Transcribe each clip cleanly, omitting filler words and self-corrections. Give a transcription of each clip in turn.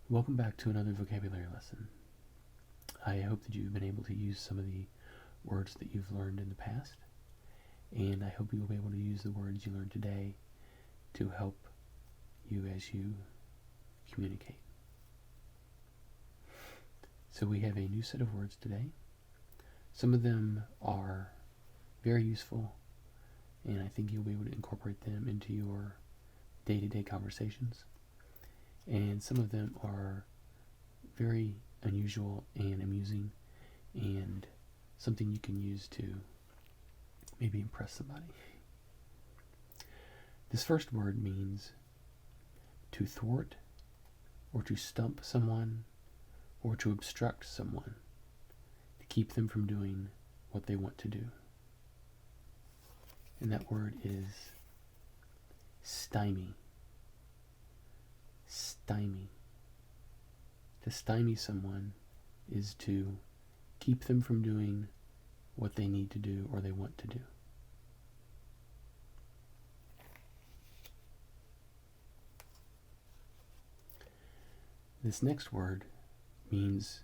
Welcome back to another vocabulary lesson. I hope that you've been able to use some of the words that you've learned in the past, and I hope you will be able to use the words you learned today to help you as you communicate. So we have a new set of words today. Some of them are very useful, and I think you'll be able to incorporate them into your day-to-day conversations. And some of them are very unusual and amusing, and something you can use to maybe impress somebody. This first word means to thwart, or to stump someone, or to obstruct someone, to keep them from doing what they want to do. And that word is stymie. Stymie. To stymie someone is to keep them from doing what they need to do or they want to do. This next word means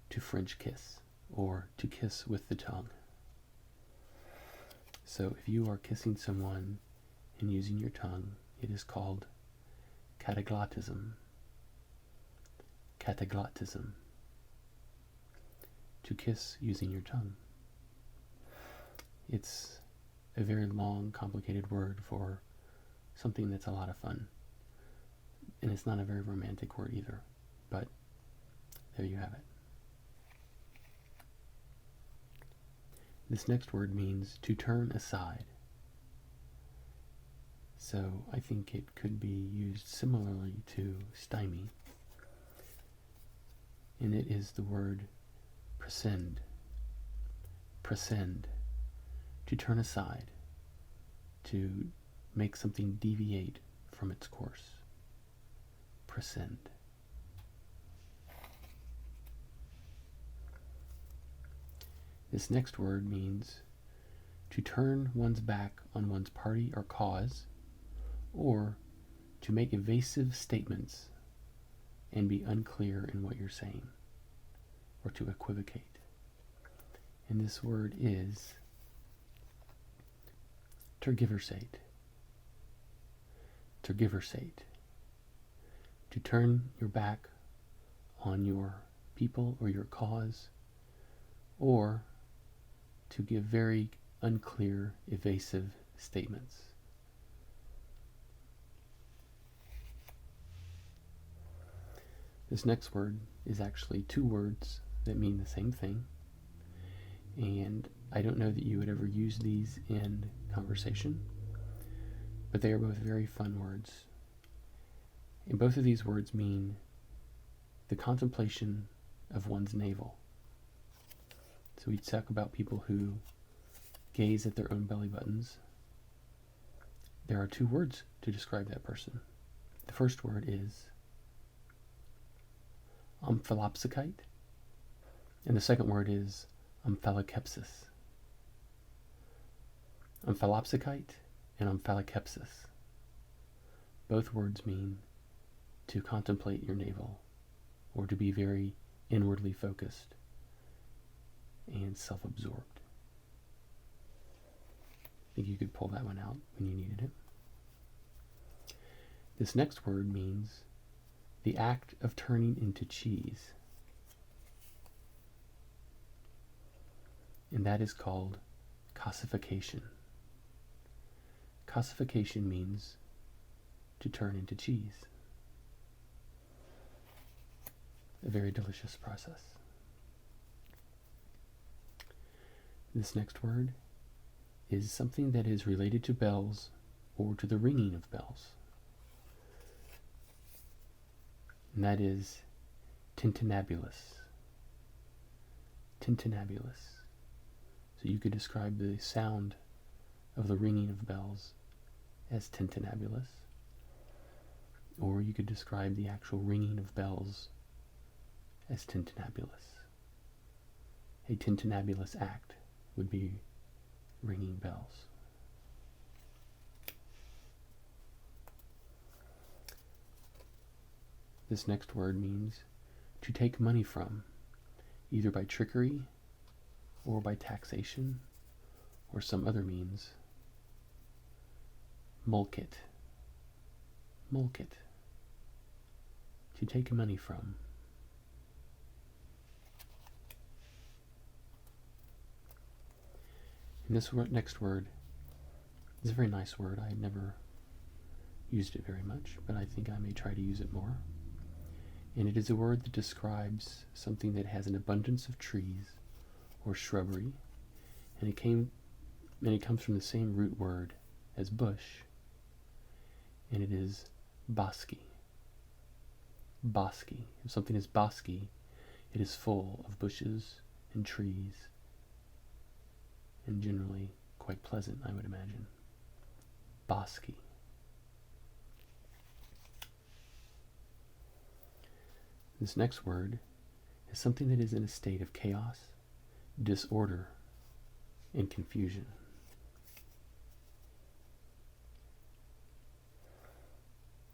to French kiss, or to kiss with the tongue. So if you are kissing someone and using your tongue, it is called cataglottism. Cataglottism. To kiss using your tongue. It's a very long, complicated word for something that's a lot of fun. And it's not a very romantic word either, but there you have it. This next word means to turn aside. So I think it could be used similarly to stymie. And it is the word prescend. Prescend. To turn aside. To make something deviate from its course. Prescend. This next word means to turn one's back on one's party or cause, or to make evasive statements and be unclear in what you're saying, or to equivocate. And this word is tergiversate. Tergiversate. To turn your back on your people or your cause, or to give very unclear, evasive statements. This next word is actually two words that mean the same thing, and I don't know that you would ever use these in conversation, but they are both very fun words. And both of these words mean the contemplation of one's navel. So we talk about people who gaze at their own belly buttons. There are two words to describe that person. The first word is omphallopsychite, and the second word is omphallokepsis. Omphallopsychite and omphallokepsis. Both words mean to contemplate your navel, or to be very inwardly focused and self-absorbed. I think you could pull that one out when you needed it. This next word means the act of turning into cheese. And that is called cossification. Cossification means to turn into cheese. A very delicious process. This next word is something that is related to bells or to the ringing of bells. And that is tintinnabulous. Tintinnabulous. So you could describe the sound of the ringing of bells as tintinnabulous, or you could describe the actual ringing of bells as tintinnabulous. A tintinnabulous act would be ringing bells. This next word means to take money from, either by trickery or by taxation or some other means. Mulket. Mulket. To take money from. And this next word is a very nice word. I had never used it very much, but I think I may try to use it more. And it is a word that describes something that has an abundance of trees or shrubbery, and it comes from the same root word as bush, and it is bosky. Bosky. If something is bosky, it is full of bushes and trees, and generally quite pleasant, I would imagine. Bosky. This next word is something that is in a state of chaos, disorder, and confusion.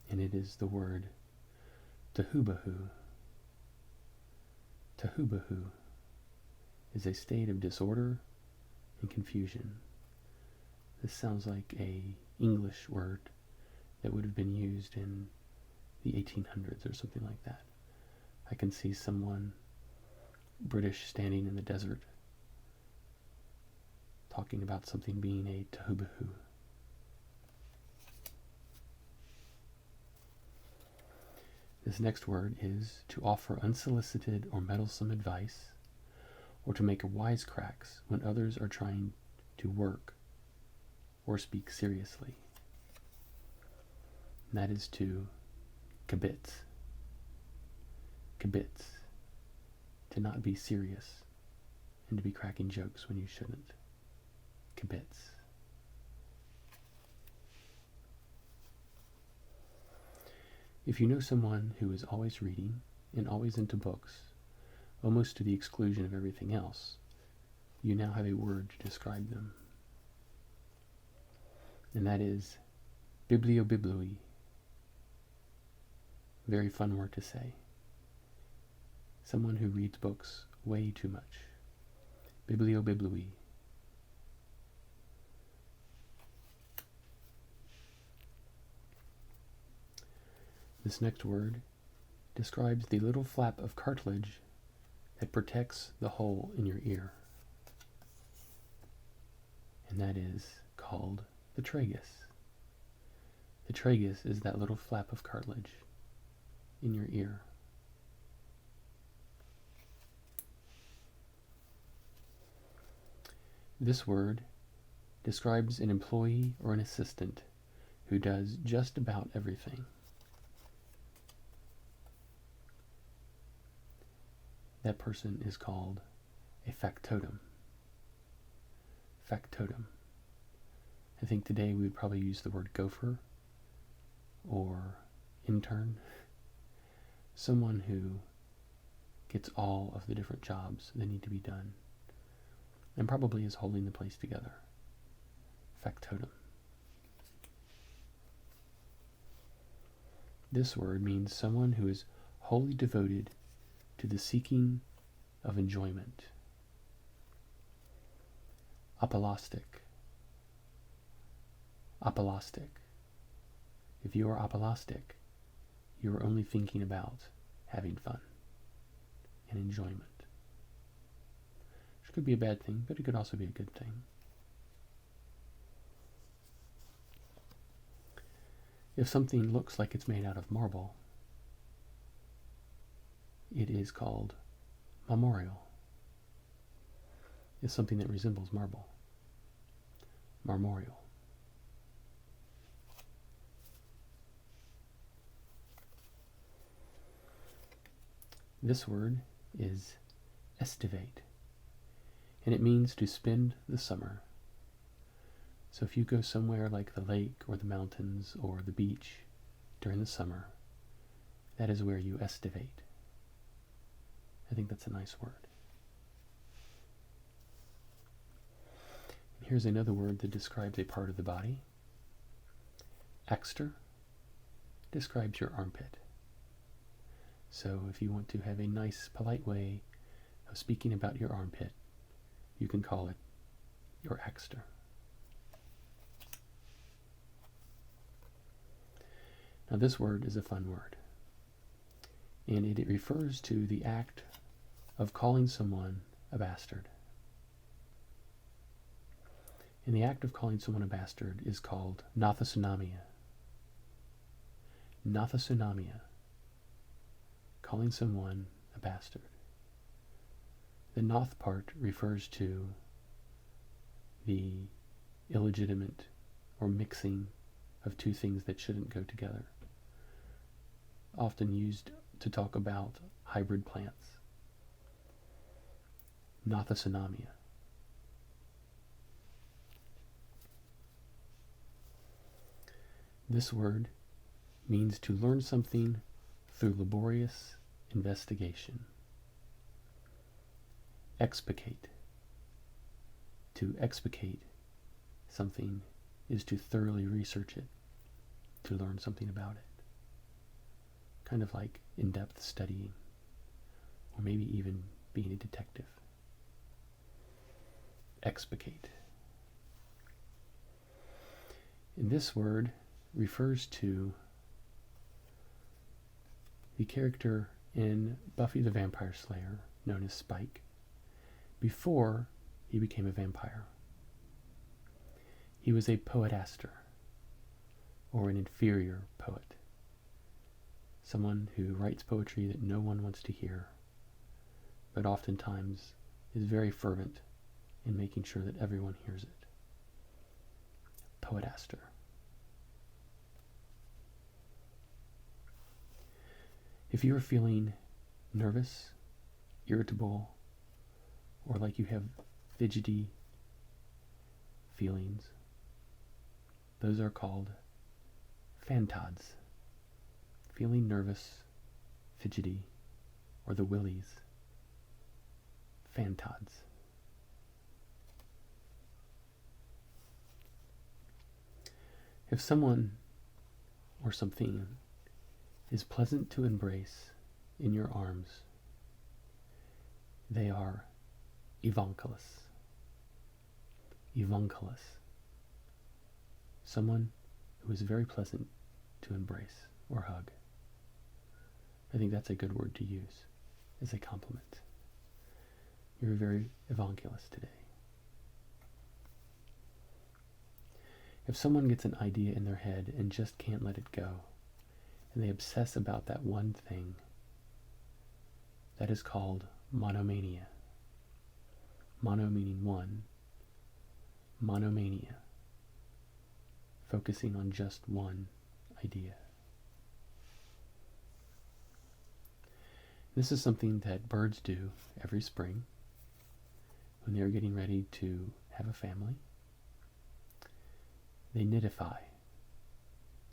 And it is the word tahubahu. Tahubahu is a state of disorder and confusion. This sounds like a English word that would have been used in the 1800s or something like that. I can see someone British standing in the desert talking about something being a tahubahu. This next word is to offer unsolicited or meddlesome advice, or to make wisecracks when others are trying to work or speak seriously. And that is to kibitz. Kibitz. To not be serious and to be cracking jokes when you shouldn't. Kibitz. If you know someone who is always reading and always into books, almost to the exclusion of everything else, you now have a word to describe them. And that is bibliobiblui. Very fun word to say. Someone who reads books way too much. Bibliobiblui. This next word describes the little flap of cartilage that protects the hole in your ear. And that is called the tragus. The tragus is that little flap of cartilage in your ear. This word describes an employee or an assistant who does just about everything. That person is called a factotum. Factotum. I think today we would probably use the word gopher or intern. Someone who gets all of the different jobs that need to be done and probably is holding the place together. Factotum. This word means someone who is wholly devoted to the seeking of enjoyment. Apollastic. Apollastic. If you are apollastic, you are only thinking about having fun and enjoyment. Which could be a bad thing, but it could also be a good thing. If something looks like it's made out of marble, it is called memorial. It's something that resembles marble. Marmorial. This word is estivate, and it means to spend the summer. So if you go somewhere like the lake or the mountains or the beach during the summer, that is where you estivate. I think that's a nice word. And here's another word that describes a part of the body. Axter describes your armpit. So if you want to have a nice, polite way of speaking about your armpit, you can call it your axter. Now this word is a fun word, and it refers to the act of calling someone a bastard. And the act of calling someone a bastard is called nathasunamia. Nathasunamia. Calling someone a bastard. The nath part refers to the illegitimate or mixing of two things that shouldn't go together. Often used to talk about hybrid plants. Nathasunamia. This word means to learn something through laborious investigation. Explicate. To explicate something is to thoroughly research it, to learn something about it. Kind of like in-depth studying, or maybe even being a detective. Explicate. And this word refers to the character in Buffy the Vampire Slayer, known as Spike, before he became a vampire. He was a poetaster, or an inferior poet. Someone who writes poetry that no one wants to hear, but oftentimes is very fervent in making sure that everyone hears it. Poetaster. If you are feeling nervous, irritable, or like you have fidgety feelings, those are called phantods. Feeling nervous, fidgety, or the willies. Phantods. If someone or something is pleasant to embrace in your arms, they are avunculus. Avunculus. Someone who is very pleasant to embrace or hug. I think that's a good word to use as a compliment. You're very avunculus today. If someone gets an idea in their head and just can't let it go, and they obsess about that one thing, that is called monomania. Mono meaning one. Monomania. Focusing on just one idea. This is something that birds do every spring when they're getting ready to have a family. They nidify,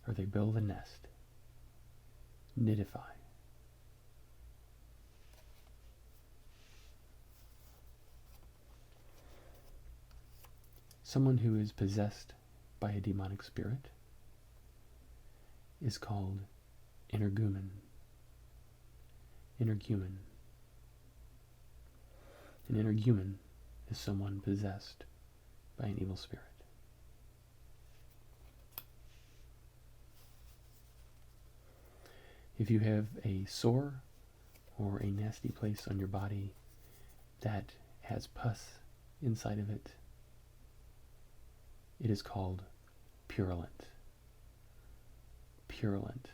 or they build a nest. Nidify. Someone who is possessed by a demonic spirit is called energumen. Energumen. An energumen is someone possessed by an evil spirit. If you have a sore or a nasty place on your body that has pus inside of it, it is called purulent. Purulent.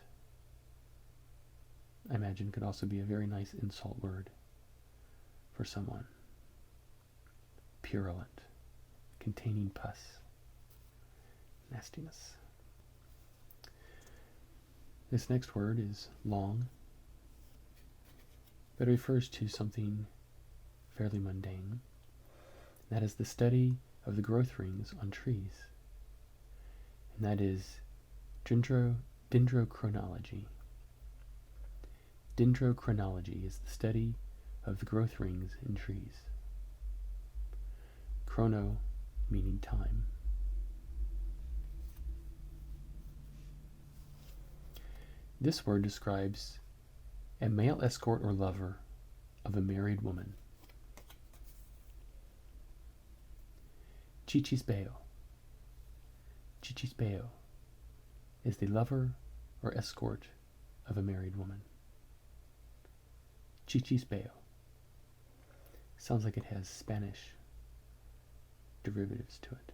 I imagine could also be a very nice insult word for someone. Purulent. Containing pus. Nastiness. This next word is long, but it refers to something fairly mundane. That is the study of the growth rings on trees. And that is dendrochronology. Dendrochronology is the study of the growth rings in trees. Chrono meaning time. This word describes A male escort or lover of a married woman. Chichisbeo. Chichisbeo is the lover or escort of a married woman. Chichisbeo sounds like it has Spanish derivatives to it,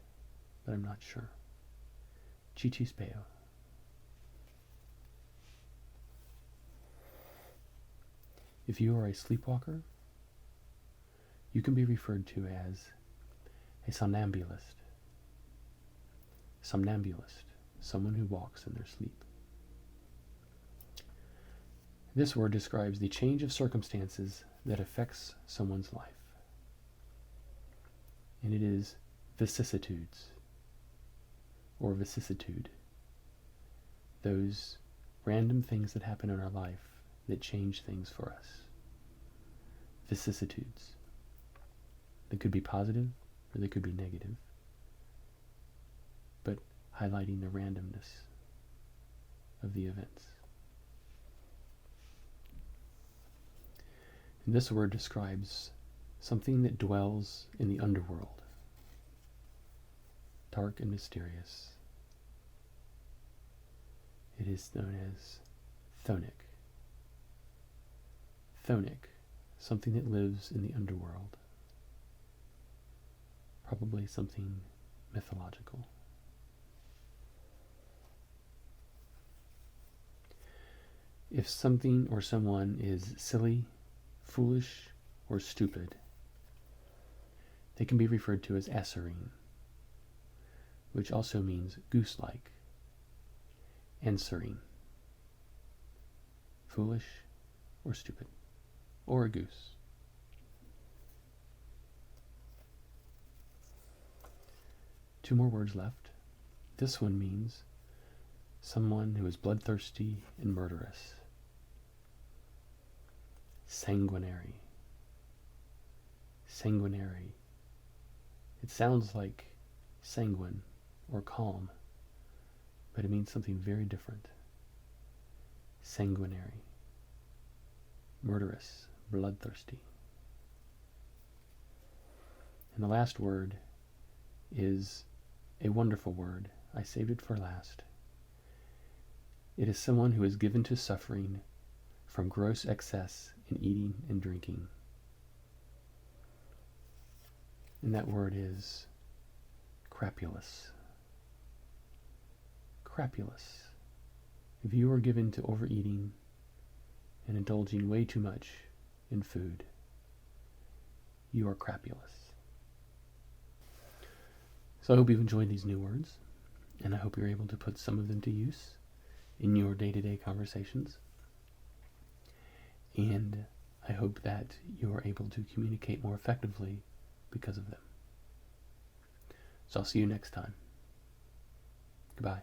but I'm not sure. Chichisbeo. If you are a sleepwalker, you can be referred to as a somnambulist. Somnambulist, someone who walks in their sleep. This word describes the change of circumstances that affects someone's life. And it is vicissitudes, or vicissitude. Those random things that happen in our life that change things for us. Vicissitudes. They could be positive or they could be negative, but highlighting the randomness of the events. And this word describes something that dwells in the underworld, dark and mysterious. It is known as chthonic. Chthonic, something that lives in the underworld. Probably something mythological. If something or someone is silly, foolish, or stupid, they can be referred to as acerine, which also means goose-like. Answering. Foolish or stupid, or a goose. Two more words left. This one means someone who is bloodthirsty and murderous. Sanguinary. Sanguinary. It sounds like sanguine or calm, but it means something very different. Sanguinary. Murderous. Bloodthirsty. And the last word is a wonderful word. I saved it for last. It is someone who is given to suffering from gross excess in eating and drinking. And that word is crapulous. Crapulous. If you are given to overeating and indulging way too much in food, you are crapulous. So I hope you've enjoyed these new words, and I hope you're able to put some of them to use in your day-to-day conversations. And I hope that you are able to communicate more effectively because of them. So I'll see you next time. Goodbye.